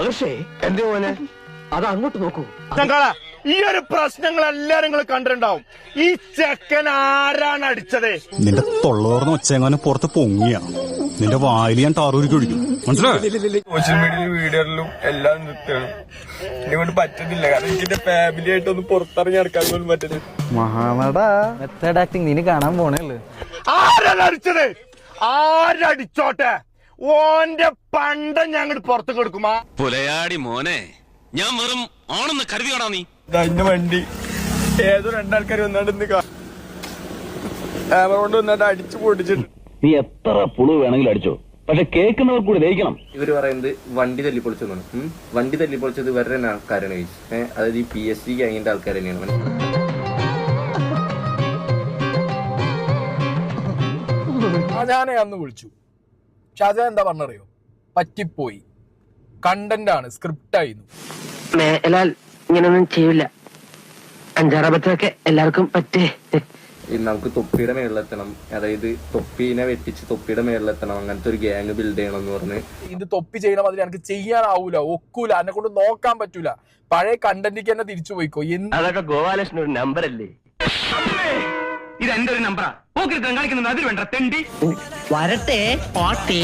മഹർഷേ എന്തേ മോനെ അത് അങ്ങോട്ട് നോക്കൂ. ഈ ഒരു പ്രശ്നങ്ങൾ എല്ലാരും നിങ്ങൾ കണ്ടിട്ടുണ്ടാവും. ഈ ചെക്കൻ ആരാണ് അടിച്ചത്? നിന്റെ തൊള്ളോർന്ന് ഒച്ചെങ്ങാനും പുറത്ത് പൊങ്ങിയ നിന്റെ വായിൽ ഞാൻ ടാറൂരിക്ക് ഒഴിക്കും. മനസ്സിലായോ? സോഷ്യൽ മീഡിയയിൽ വീഡിയോയിലും എല്ലാം നിർത്തണം. എന്നെ കൊണ്ട് പറ്റുന്നില്ല. കാരണം എനിക്ക് ഫാമിലി ആയിട്ടൊന്ന് പുറത്തിറങ്ങി നടക്കാൻ പോലും പറ്റുന്നത്. മഹാനടാ മെത്തേഡ് ആക്ടിങ് നീ കാണാൻ പോണേള്ളു. ആരാണ് അടിച്ചത്? ആരടിച്ചോട്ടെ, ഓന്റെ പണ്ട ഞങ്ങൾ പുറത്ത് കൊടുക്കുമാ. പുലയാടി മോനെ, ഞാൻ വെറും ആണെന്ന് കരുതിയോടാ നീ. എന്റെ വണ്ടി ഏതോ രണ്ടാൾക്കാർ വന്നാണ്ട് ക്യാമറ കൊണ്ട് വന്നാണ്ട് അടിച്ചു പൊട്ടിച്ചിട്ട്. നീ എത്ര പുളു വേണമെങ്കിലും അടിച്ചോ, പക്ഷെ കേൾക്കുന്നവർ കൂടി ദഹിക്കണം. ഇവര് പറയുന്നത് വണ്ടി തല്ലിപ്പൊളിച്ചെന്നാണ്. വണ്ടി തല്ലിപ്പൊളിച്ചത് വേറെ ആൾക്കാരാണ്. അതായത് ഈ PSG കഴിഞ്ഞ ആൾക്കാർ തന്നെയാണ്. ഷാജാനെ അന്ന് വിളിച്ചു. ഷാജാൻ എന്താ പറഞ്ഞറിയോ? പറ്റിപ്പോയി, കണ്ടന്റ് ആണ്, സ്ക്രിപ്റ്റ് ആയിരുന്നു. മേലാൽ ഇങ്ങനൊന്നും ചെയ്യില്ല. അഞ്ചാറബത്തൊക്കെ എല്ലാവർക്കും പറ്റേ. നമുക്ക് തൊപ്പിയുടെ മേളിലെത്തണം, അതായത് തൊപ്പീനെ വെട്ടിച്ച് തൊപ്പിയുടെ മേളിലെത്തണം, അങ്ങനത്തെ ഒരു ഗ്യാങ് ബിൽഡ് ചെയ്യണം എന്ന് പറഞ്ഞ്. ഇത് തൊപ്പി ചെയ്യണം, അതിൽ എനിക്ക് ചെയ്യാനാവൂല, ഒക്കൂല, എന്നെ കൊണ്ട് നോക്കാൻ പറ്റൂല, പഴയ കണ്ടന്റിക്ക് തന്നെ തിരിച്ചു പോയിക്കോ. അതൊക്കെ ഗോപാലകൃഷ്ണൻ ഒരു നമ്പർ അല്ലേ? ഇത് എന്റെ ഒരു നമ്പറാ. കാണിക്കുന്നത് അതിൽ വേണ്ട തെണ്ടി. വരട്ടെ പോട്ടെ.